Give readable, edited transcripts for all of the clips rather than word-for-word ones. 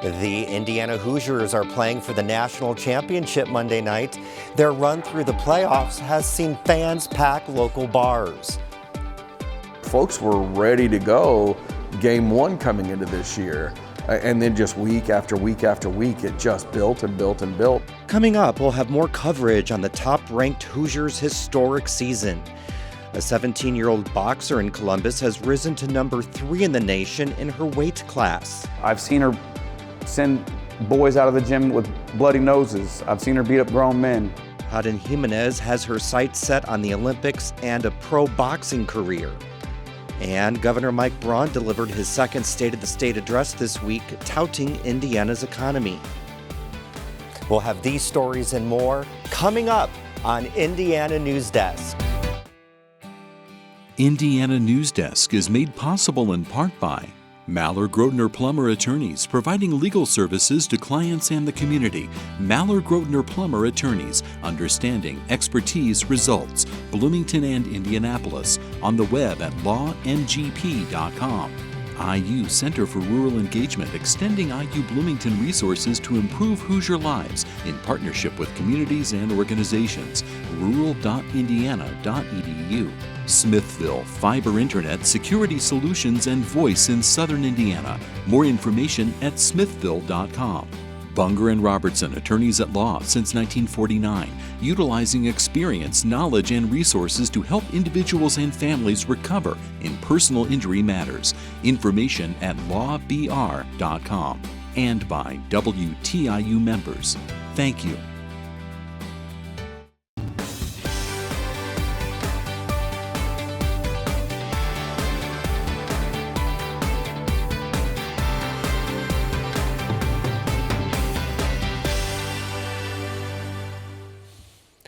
The Indiana Hoosiers are playing for the national championship Monday night. Their run through the playoffs has seen fans pack local bars. Folks were ready to go game one coming into this year. And then just week after week after week, it just built and built and built. Coming up, we'll have more coverage on the top-ranked Hoosiers' historic season. A 17-year-old boxer in Columbus has risen to number 3 in the nation in her weight class. I've seen her send boys out of the gym with bloody noses. I've seen her beat up grown men. Jaden Jimenez has her sights set on the Olympics and a pro boxing career. And Governor Mike Braun delivered his second State of the State address this week, touting Indiana's economy. We'll have these stories and more coming up on Indiana Newsdesk. Indiana Newsdesk is made possible in part by Mallard Grotner Plummer Attorneys, providing legal services to clients and the community. Mallard Grotner Plummer Attorneys, understanding, expertise, results. Bloomington and Indianapolis, on the web at lawngp.com. IU Center for Rural Engagement, extending IU Bloomington resources to improve Hoosier lives in partnership with communities and organizations. rural.indiana.edu. Smithville, fiber internet, security solutions, and voice in Southern Indiana. More information at smithville.com. Bunger and Robertson, attorneys at law since 1949, utilizing experience, knowledge, and resources to help individuals and families recover in personal injury matters. Information at lawbr.com. And by WTIU members. Thank you.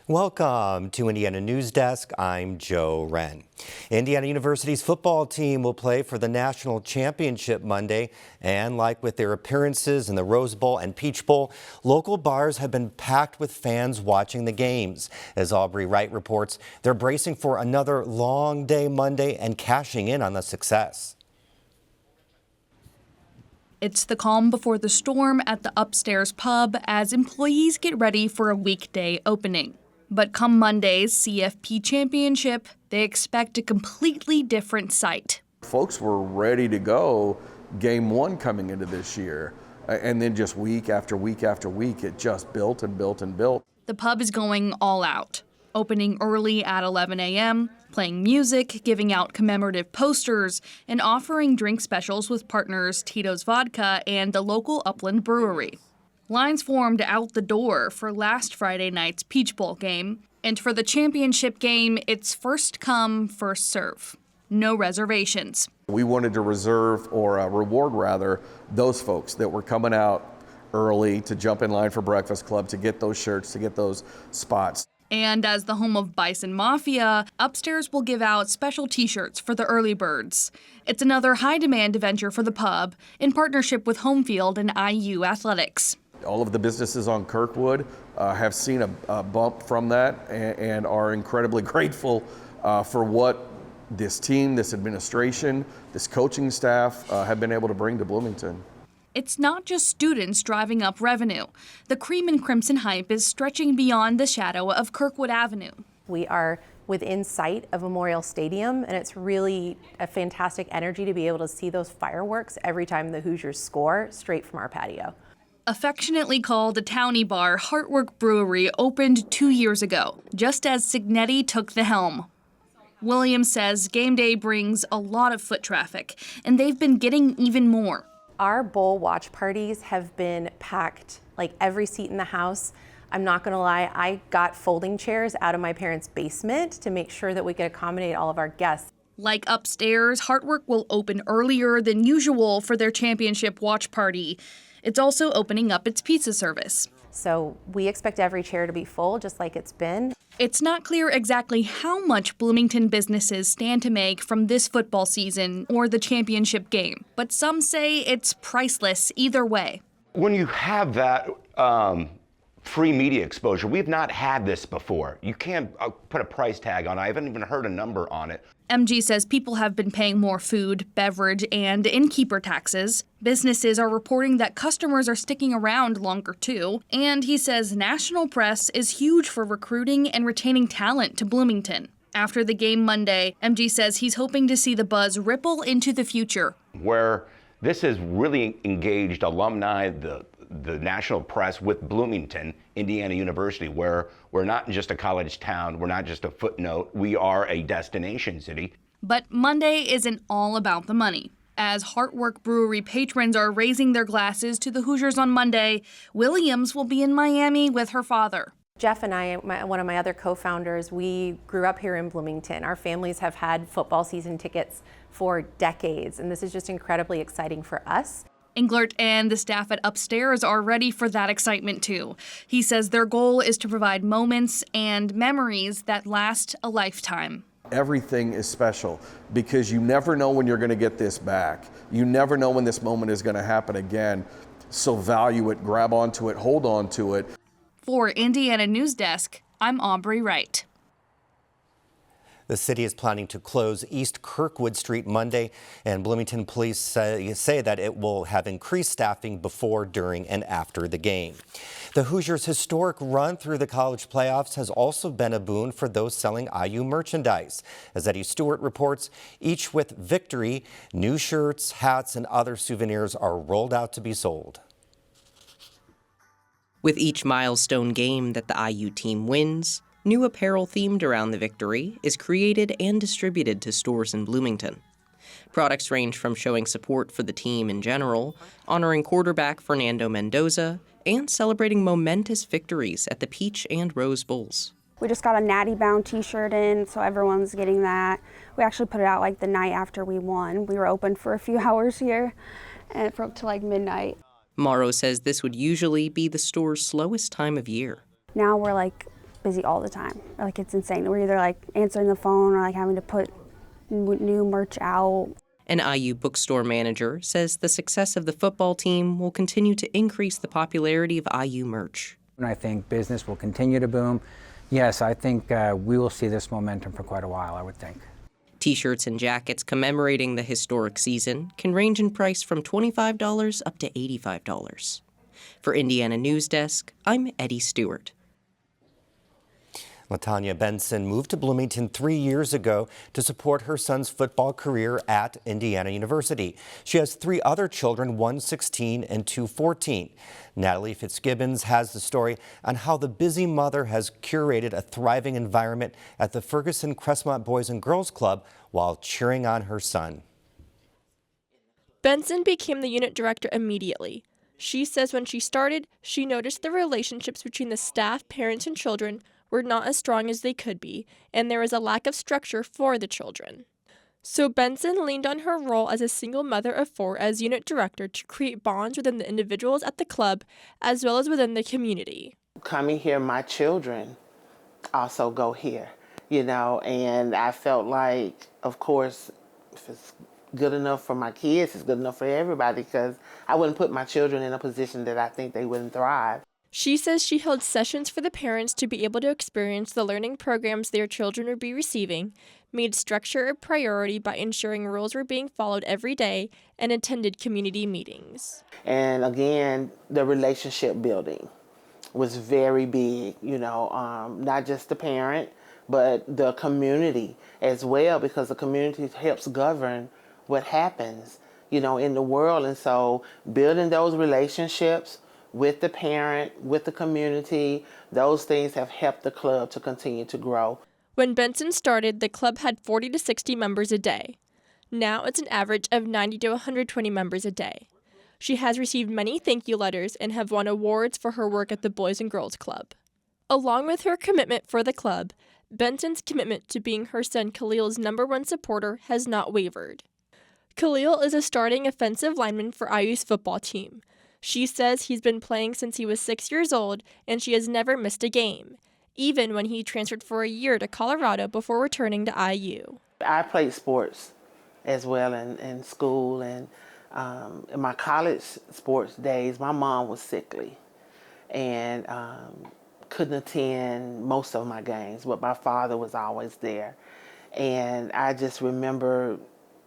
Welcome to Indiana Newsdesk. I'm Joe Wren. Indiana University's football team will play for the national championship Monday, and like with their appearances in the Rose Bowl and Peach Bowl, local bars have been packed with fans watching the games. As Aubrey Wright reports, they're bracing for another long day Monday and cashing in on the success. It's the calm before the storm at the Upstairs pub as employees get ready for a weekday opening. But come Monday's CFP championship, they expect a completely different sight. Folks were ready to go game one coming into this year. And then just week after week after week, it just built and built and built. The pub is going all out, opening early at 11 a.m., playing music, giving out commemorative posters, and offering drink specials with partners Tito's Vodka and the local Upland Brewery. Lines formed out the door for last Friday night's Peach Bowl game, and for the championship game, it's first come, first serve. No reservations. We wanted to reserve, or reward rather, those folks that were coming out early to jump in line for Breakfast Club, to get those shirts, to get those spots. And as the home of Bison Mafia, Upstairs will give out special t-shirts for the early birds. It's another high-demand venture for the pub in partnership with Homefield and IU Athletics. All of the businesses on Kirkwood have seen a bump from that and are incredibly grateful for what this team, this administration, this coaching staff have been able to bring to Bloomington. It's not just students driving up revenue. The cream and crimson hype is stretching beyond the shadow of Kirkwood Avenue. We are within sight of Memorial Stadium, and it's really a fantastic energy to be able to see those fireworks every time the Hoosiers score straight from our patio. Affectionately called a townie bar, Heartwork Brewery opened 2 years ago, just as Signetti took the helm. Williams says game day brings a lot of foot traffic, and they've been getting even more. Our bowl watch parties have been packed, like every seat in the house. I'm not gonna lie, I got folding chairs out of my parents' basement to make sure that we could accommodate all of our guests. Like Upstairs, Heartwork will open earlier than usual for their championship watch party. It's also opening up its pizza service. So we expect every chair to be full, just like it's been. It's not clear exactly how much Bloomington businesses stand to make from this football season or the championship game, but some say it's priceless either way. When you have that free media exposure, we've not had this before. You can't put a price tag on it. I haven't even heard a number on it. MG says people have been paying more food, beverage, and innkeeper taxes. Businesses are reporting that customers are sticking around longer too. And he says national press is huge for recruiting and retaining talent to Bloomington. After the game Monday, MG says he's hoping to see the buzz ripple into the future. Where this has really engaged alumni, the national press with Bloomington, Indiana University, where we're not just a college town, we're not just a footnote, we are a destination city. But Monday isn't all about the money. As Heartwork Brewery patrons are raising their glasses to the Hoosiers on Monday, Williams will be in Miami with her father. Jeff and I, one of my other co-founders, we grew up here in Bloomington. Our families have had football season tickets for decades, and this is just incredibly exciting for us. Englert and the staff at Upstairs are ready for that excitement too. He says their goal is to provide moments and memories that last a lifetime. Everything is special because you never know when you're going to get this back. You never know when this moment is going to happen again. So value it, grab onto it, hold on to it. For Indiana Newsdesk, I'm Aubrey Wright. The city is planning to close East Kirkwood Street Monday, and Bloomington police say that it will have increased staffing before, during, and after the game. The Hoosiers' historic run through the college playoffs has also been a boon for those selling IU merchandise. As Eddie Stewart reports, each with victory, new shirts, hats, and other souvenirs are rolled out to be sold. With each milestone game that the IU team wins, new apparel themed around the victory is created and distributed to stores in Bloomington. Products range from showing support for the team in general, honoring quarterback Fernando Mendoza, and celebrating momentous victories at the Peach and Rose Bowls. We just got a Natty Bound t-shirt in, so everyone's getting that. We actually put it out like the night after we won. We were open for a few hours here, and for up to like midnight. Morrow says this would usually be the store's slowest time of year. Now we're like busy all the time. Like it's insane. We're either like answering the phone or like having to put new merch out. An IU bookstore manager says the success of the football team will continue to increase the popularity of IU merch. And I think business will continue to boom. Yes, I think we will see this momentum for quite a while, I would think. T-shirts and jackets commemorating the historic season can range in price from $25 up to $85. For Indiana Newsdesk, I'm Eddie Stewart. LaTanya Benson moved to Bloomington 3 years ago to support her son's football career at Indiana University. She has 3 other children, one 16 and 2 14. Natalie Fitzgibbons has the story on how the busy mother has curated a thriving environment at the Ferguson Crestmont Boys and Girls Club while cheering on her son. Benson became the unit director immediately. She says when she started, she noticed the relationships between the staff, parents, and children were not as strong as they could be, and there was a lack of structure for the children. So Benson leaned on her role as a single mother of 4 as unit director to create bonds within the individuals at the club as well as within the community. Coming here, my children also go here, and I felt like, of course, if it's good enough for my kids, it's good enough for everybody, because I wouldn't put my children in a position that I think they wouldn't thrive. She says she held sessions for the parents to be able to experience the learning programs their children would be receiving, made structure a priority by ensuring rules were being followed every day, and attended community meetings. And again, the relationship building was very big, not just the parent, but the community as well, because the community helps govern what happens, in the world. And so building those relationships with the parent, with the community, those things have helped the club to continue to grow. When Benson started, the club had 40 to 60 members a day. Now it's an average of 90 to 120 members a day. She has received many thank you letters and have won awards for her work at the Boys and Girls Club. Along with her commitment for the club, Benson's commitment to being her son Khalil's #1 supporter has not wavered. Khalil is a starting offensive lineman for IU's football team. She says he's been playing since he was 6 years old, and she has never missed a game, even when he transferred for a year to Colorado before returning to IU. I played sports as well in school, and in my college sports days, my mom was sickly and couldn't attend most of my games, but my father was always there. And I just remember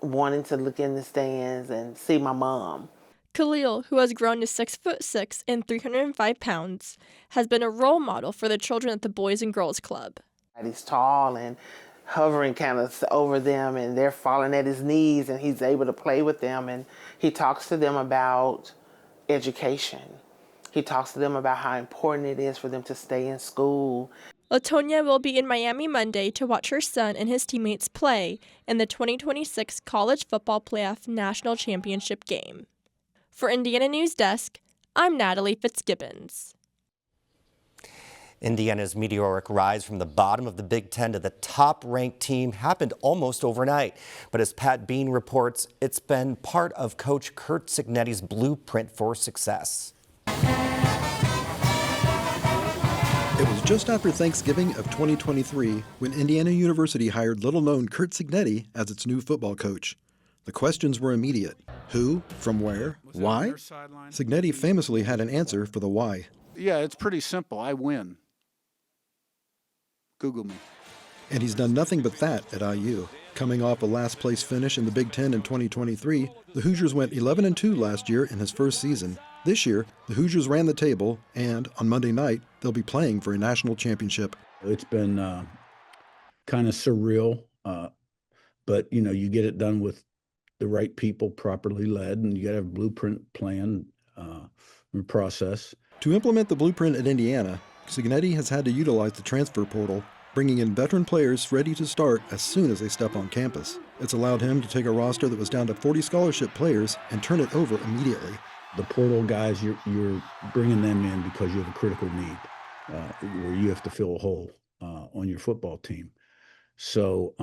wanting to look in the stands and see my mom. Khalil, who has grown to 6'6" and 305 pounds, has been a role model for the children at the Boys and Girls Club. He's tall and hovering kind of over them, and they're falling at his knees, and he's able to play with them, and he talks to them about education. He talks to them about how important it is for them to stay in school. Latonia will be in Miami Monday to watch her son and his teammates play in the 2026 College Football Playoff National Championship game. For Indiana News Desk, I'm Natalie Fitzgibbons. Indiana's meteoric rise from the bottom of the Big Ten to the top-ranked team happened almost overnight. But as Pat Bean reports, it's been part of Coach Curt Cignetti's blueprint for success. It was just after Thanksgiving of 2023 when Indiana University hired little-known Curt Cignetti as its new football coach. The questions were immediate. Who? From where? Why? Cignetti famously had an answer for the why. Yeah, it's pretty simple. I win. Google me. And he's done nothing but that at IU. Coming off a last-place finish in the Big Ten in 2023, the Hoosiers went 11-2 last year in his first season. This year, the Hoosiers ran the table, and on Monday night, they'll be playing for a national championship. It's been kind of surreal, but you get it done with the right people, properly led, and you got to have a blueprint plan and process. To implement the blueprint at Indiana, Cignetti has had to utilize the transfer portal, bringing in veteran players ready to start as soon as they step on campus. It's allowed him to take a roster that was down to 40 scholarship players and turn it over immediately. The portal guys, you're bringing them in because you have a critical need where you have to fill a hole on your football team. So,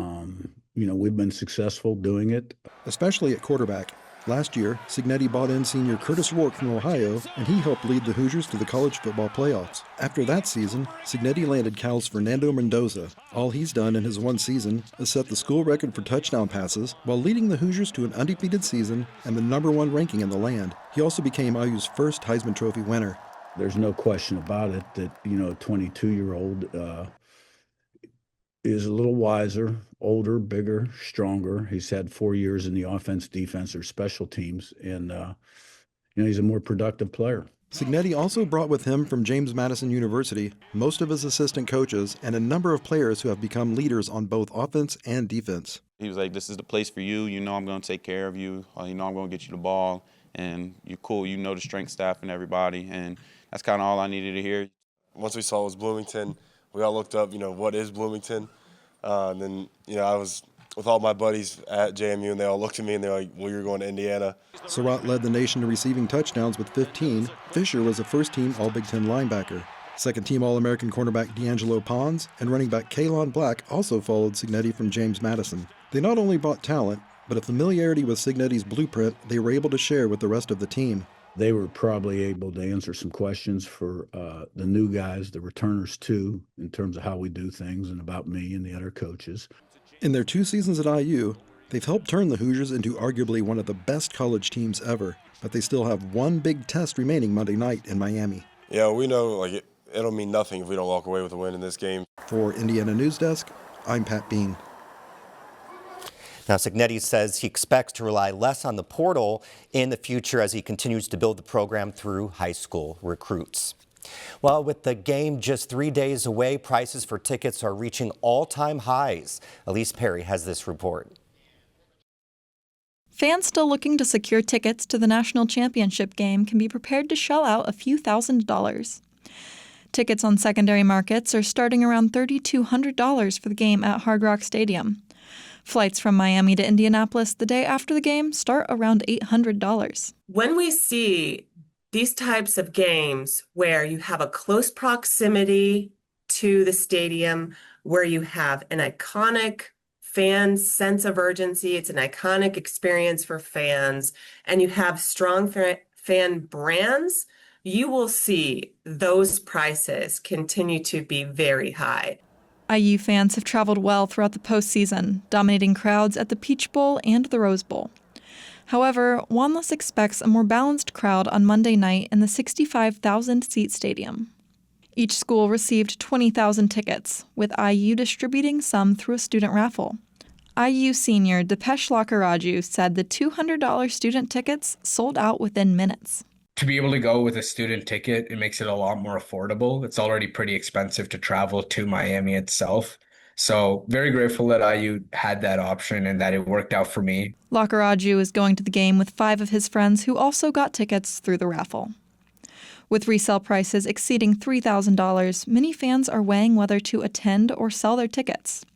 we've been successful doing it. Especially at quarterback. Last year, Cignetti brought in senior Curtis Rourke from Ohio, and he helped lead the Hoosiers to the college football playoffs. After that season, Cignetti landed Cal's Fernando Mendoza. All he's done in his one season is set the school record for touchdown passes while leading the Hoosiers to an undefeated season and the #1 ranking in the land. He also became IU's first Heisman Trophy winner. There's no question about it that, a 22-year-old is a little wiser, older, bigger, stronger. He's had 4 years in the offense, defense, or special teams, and he's a more productive player. Cignetti also brought with him from James Madison University most of his assistant coaches and a number of players who have become leaders on both offense and defense. He was like, "This is the place for you. I'm going to take care of you. I'm going to get you the ball, and you're cool. The strength staff and everybody," and that's kind of all I needed to hear. Once we saw it was Bloomington, we all looked up, what is Bloomington? And then, I was with all my buddies at JMU, and they all looked at me, and they're like, "Well, you're going to Indiana." Surratt led the nation to receiving touchdowns with 15. Fisher was a first-team All-Big Ten linebacker. Second-team All-American cornerback D'Angelo Pons and running back Kalon Black also followed Cignetti from James Madison. They not only brought talent, but a familiarity with Cignetti's blueprint they were able to share with the rest of the team. They were probably able to answer some questions for the new guys, the returners too, in terms of how we do things and about me and the other coaches. In their 2 seasons at IU, they've helped turn the Hoosiers into arguably one of the best college teams ever, but they still have one big test remaining Monday night in Miami. Yeah, we know it'll mean nothing if we don't walk away with a win in this game. For Indiana Newsdesk, I'm Pat Bean. Now, Cignetti says he expects to rely less on the portal in the future as he continues to build the program through high school recruits. Well, with the game just 3 days away, prices for tickets are reaching all-time highs. Elise Perry has this report. Fans still looking to secure tickets to the national championship game can be prepared to shell out a few $1,000s. Tickets on secondary markets are starting around $3,200 for the game at Hard Rock Stadium. Flights from Miami to Indianapolis the day after the game start around $800. When we see these types of games where you have a close proximity to the stadium, where you have an iconic fan sense of urgency, it's an iconic experience for fans, and you have strong fan brands, you will see those prices continue to be very high. IU fans have traveled well throughout the postseason, dominating crowds at the Peach Bowl and the Rose Bowl. However, Wanless expects a more balanced crowd on Monday night in the 65,000-seat stadium. Each school received 20,000 tickets, with IU distributing some through a student raffle. IU senior Dipesh Lakaraju said the $200 student tickets sold out within minutes. To be able to go with a student ticket, it makes it a lot more affordable. It's already pretty expensive to travel to Miami itself. So very grateful that IU had that option and that it worked out for me. Lakaraju is going to the game with 5 of his friends who also got tickets through the raffle. With resale prices exceeding $3,000, many fans are weighing whether to attend or sell their tickets.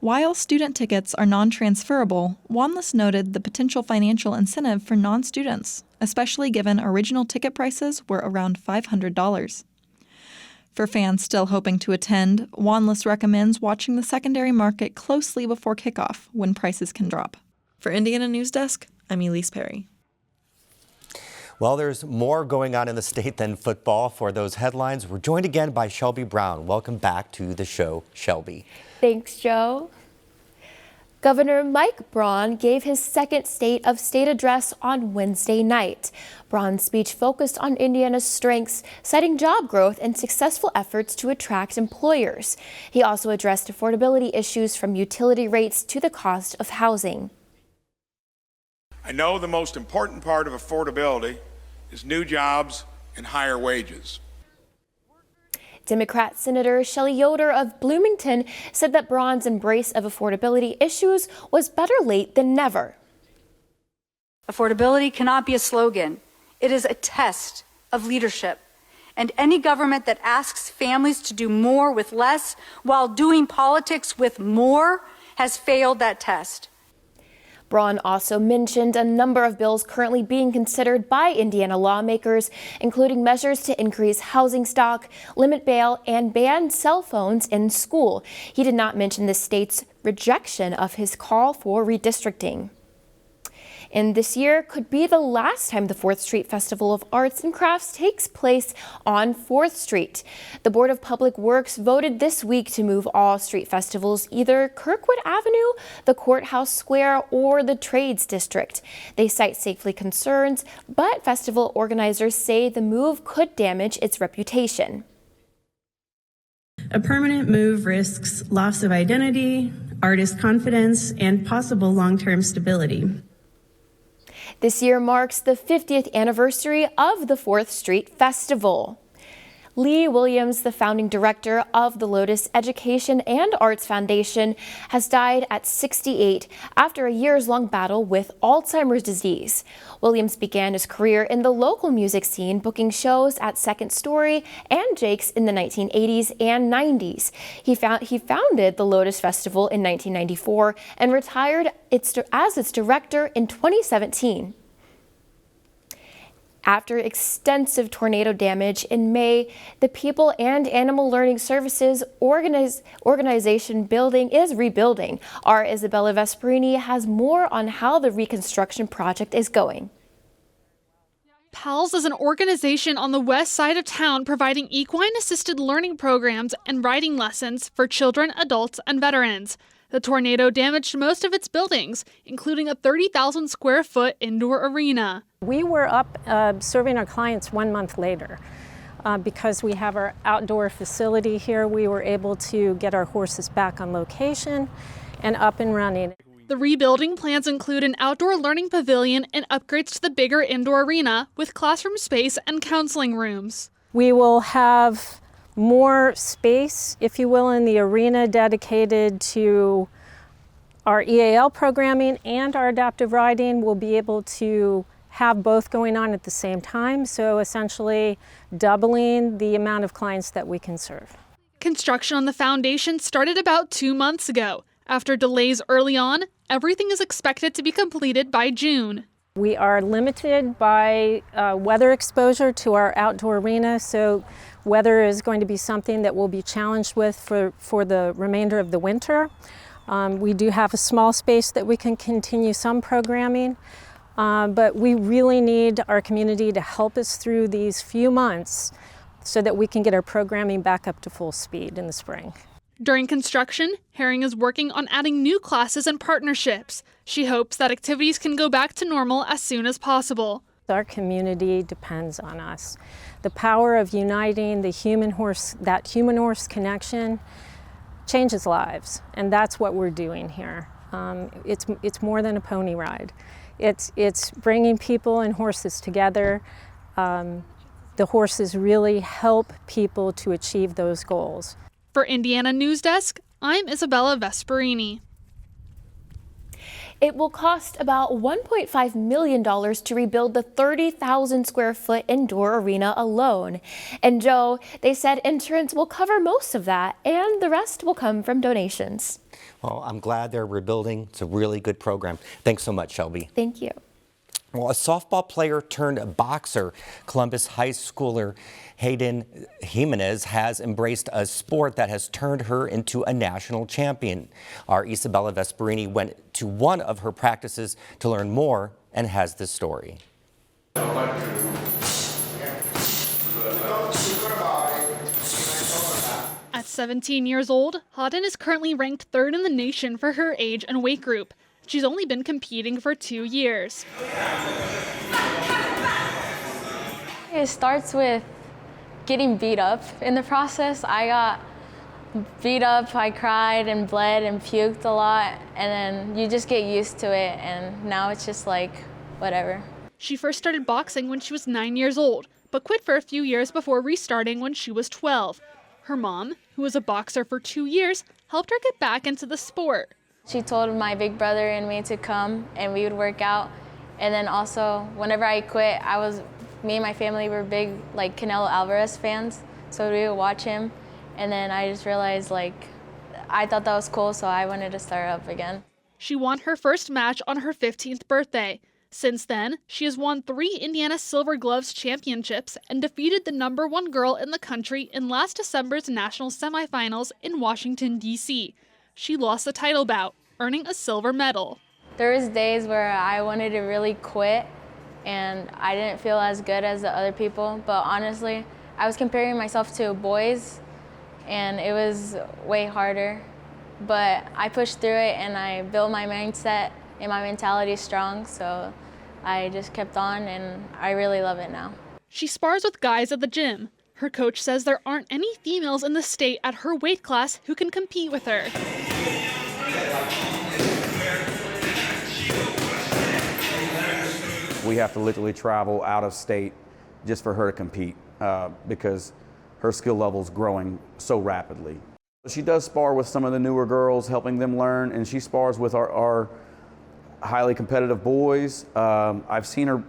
While student tickets are non-transferable, Wanless noted the potential financial incentive for non-students, especially given original ticket prices were around $500. For fans still hoping to attend, Wanless recommends watching the secondary market closely before kickoff when prices can drop. For Indiana Newsdesk, I'm Elise Perry. Well, there's more going on in the state than football. For those headlines, we're joined again by Shelby Brown. Welcome back to the show, Shelby. Thanks, Joe. Governor Mike Braun gave his second State of State address on Wednesday night. Braun's speech focused on Indiana's strengths, citing job growth and successful efforts to attract employers. He also addressed affordability issues from utility rates to the cost of housing. I know the most important part of affordability is new jobs and higher wages. Democrat Senator Shelley Yoder of Bloomington said that Braun's embrace of affordability issues was better late than never. Affordability cannot be a slogan. It is a test of leadership. And any government that asks families to do more with less while doing politics with more has failed that test. Braun also mentioned a number of bills currently being considered by Indiana lawmakers, including measures to increase housing stock, limit bail, and ban cell phones in school. He did not mention the state's rejection of his call for redistricting. And this year could be the last time the 4th Street Festival of Arts and Crafts takes place on 4th Street. The Board of Public Works voted this week to move all street festivals either Kirkwood Avenue, the Courthouse Square, or the Trades District. They cite safety concerns, but festival organizers say the move could damage its reputation. A permanent move risks loss of identity, artist confidence, and possible long-term stability. This year marks the 50th anniversary of the 4th Street Festival. Lee Williams, the founding director of the Lotus Education and Arts Foundation, has died at 68 after a years-long battle with Alzheimer's disease. Williams began his career in the local music scene, booking shows at Second Story and Jake's in the 1980s and 90s. He founded the Lotus Festival in 1994 and retired as its director in 2017. After extensive tornado damage in May, the People and Animal Learning Services organization building is rebuilding. Our Isabella Vesperini has more on how the reconstruction project is going. PALS is an organization on the west side of town providing equine-assisted learning programs and riding lessons for children, adults, and veterans. The tornado damaged most of its buildings, including a 30,000 square foot indoor arena. We were up serving our clients 1 month later. Because we have our outdoor facility here, we were able to get our horses back on location and up and running. The rebuilding plans include an outdoor learning pavilion and upgrades to the bigger indoor arena with classroom space and counseling rooms. We will have more space, if you will, in the arena dedicated to our EAL programming and our adaptive riding. We'll be able to have both going on at the same time, so essentially doubling the amount of clients that we can serve. Construction on the foundation started about 2 months ago. After delays early on, everything is expected to be completed by June. We are limited by weather exposure to our outdoor arena, so weather is going to be something that we'll be challenged with for the remainder of the winter. We do have a small space that we can continue some programming, but we really need our community to help us through these few months so that we can get our programming back up to full speed in the spring. During construction, Herring is working on adding new classes and partnerships. She hopes that activities can go back to normal as soon as possible. Our community depends on us. The power of uniting the human-horse connection changes lives, and that's what we're doing here. It's more than a pony ride. It's bringing people and horses together. The horses really help people to achieve those goals. For Indiana Newsdesk, I'm Isabella Vesperini. It will cost about $1.5 million to rebuild the 30,000 square foot indoor arena alone. And Joe, they said insurance will cover most of that, and the rest will come from donations. Well, I'm glad they're rebuilding. It's a really good program. Thanks so much, Shelby. Thank you. Well, a softball player turned boxer, Columbus high schooler Jaden Jimenez has embraced a sport that has turned her into a national champion. Our Isabella Vesperini went to one of her practices to learn more and has this story. At 17 years old, Jaden is currently ranked 3rd in the nation for her age and weight group. She's only been competing for 2 years. It starts with getting beat up. In the process, I got beat up, I cried and bled and puked a lot, and then you just get used to it, and now it's just like, whatever. She first started boxing when she was 9 years old, but quit for a few years before restarting when she was 12. Her mom, who was a boxer for 2 years, helped her get back into the sport. She told my big brother and me to come, and we would work out. And then also, whenever I quit, me and my family were big like Canelo Alvarez fans, so we would watch him. And then I just realized I thought that was cool, so I wanted to start up again. She won her first match on her 15th birthday. Since then, she has won 3 Indiana Silver Gloves championships and defeated the #1 girl in the country in last December's national semifinals in Washington, D.C. She lost the title bout, earning a silver medal. There was days where I wanted to really quit, and I didn't feel as good as the other people, but honestly, I was comparing myself to boys, and it was way harder. But I pushed through it, and I built my mindset and my mentality strong, so I just kept on, and I really love it now. She spars with guys at the gym. Her coach says there aren't any females in the state at her weight class who can compete with her. We have to literally travel out of state just for her to compete because her skill level is growing so rapidly. She does spar with some of the newer girls, helping them learn, and she spars with our highly competitive boys. I've seen her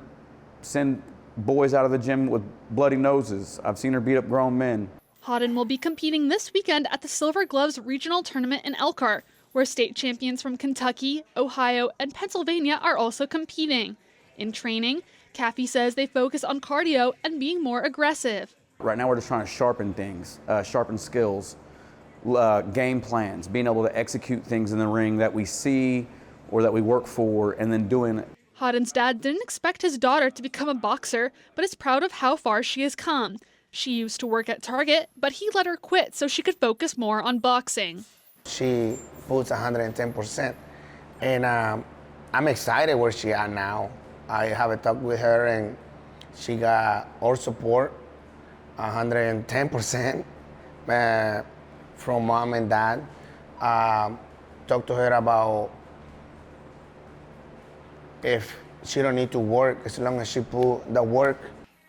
send boys out of the gym with bloody noses. I've seen her beat up grown men. Jaden will be competing this weekend at the Silver Gloves Regional Tournament in Elkhart, where state champions from Kentucky, Ohio, and Pennsylvania are also competing. In training, Kathy says they focus on cardio and being more aggressive. Right now we're just trying to sharpen things, sharpen skills, game plans, being able to execute things in the ring that we see or that we work for, and then doing it. Jaden's dad didn't expect his daughter to become a boxer, but is proud of how far she has come. She used to work at Target, but he let her quit so she could focus more on boxing. She puts 110%, and I'm excited where she at now. I have a talk with her, and she got our support, 110% from mom and dad. Talk to her about if she don't need to work, as long as she put the work.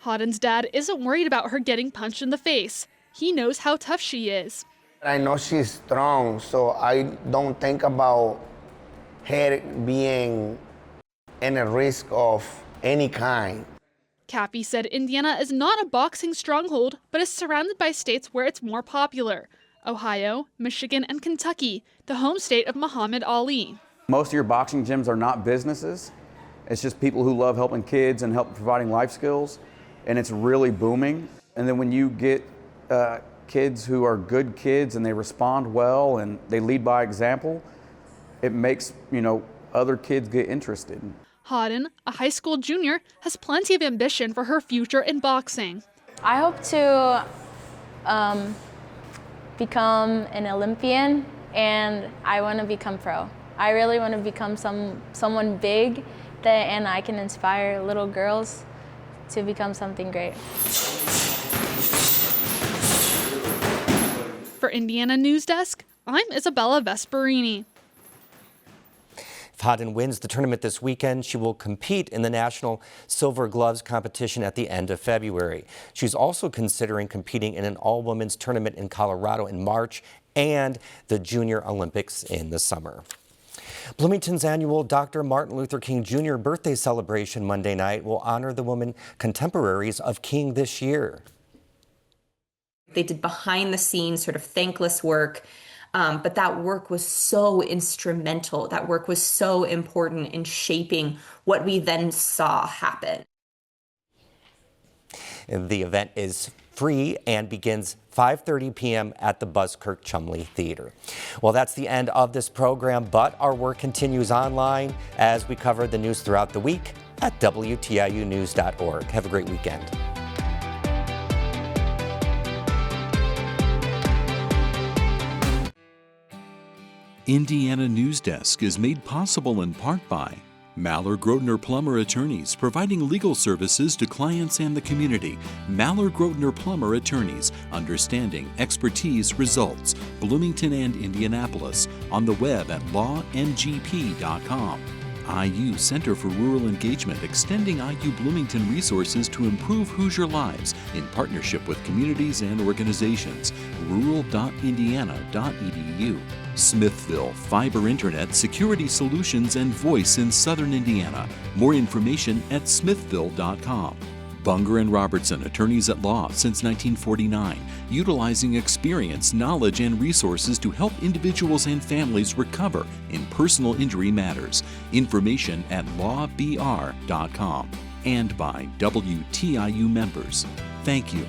Jaden's dad isn't worried about her getting punched in the face. He knows how tough she is. I know she's strong, so I don't think about her being in a risk of any kind. Cappy said Indiana is not a boxing stronghold, but is surrounded by states where it's more popular. Ohio, Michigan, and Kentucky, the home state of Muhammad Ali. Most of your boxing gyms are not businesses. It's just people who love helping kids and help providing life skills, and it's really booming. And then when you get kids who are good kids and they respond well and they lead by example, it makes, other kids get interested. Jaden, a high school junior, has plenty of ambition for her future in boxing. I hope to become an Olympian, and I want to become pro. I really want to become someone big and I can inspire little girls to become something great. For Indiana Newsdesk, I'm Isabella Vesperini. If Hodden wins the tournament this weekend, she will compete in the National Silver Gloves competition at the end of February. She's also considering competing in an all-women's tournament in Colorado in March and the Junior Olympics in the summer. Bloomington's annual Dr. Martin Luther King Jr. birthday celebration Monday night will honor the women contemporaries of King this year. They did behind-the-scenes sort of thankless work, but that work was so instrumental. That work was so important in shaping what we then saw happen. And the event is free and begins 5:30 p.m. at the Buskirk Chumley Theater. Well, that's the end of this program, but our work continues online as we cover the news throughout the week at WTIUnews.org. Have a great weekend. Indiana Newsdesk is made possible in part by Maller Grotner Plummer Attorneys, providing legal services to clients and the community. Maller Grotner Plummer Attorneys, understanding, expertise, results. Bloomington and Indianapolis, on the web at lawngp.com. IU Center for Rural Engagement, extending IU Bloomington resources to improve Hoosier lives in partnership with communities and organizations. rural.indiana.edu. Smithville, fiber internet, security solutions, and voice in southern Indiana. More information at smithville.com. Bunger and Robertson, attorneys at law since 1949, utilizing experience, knowledge, and resources to help individuals and families recover in personal injury matters. Information at lawbr.com. And by WTIU members. Thank you.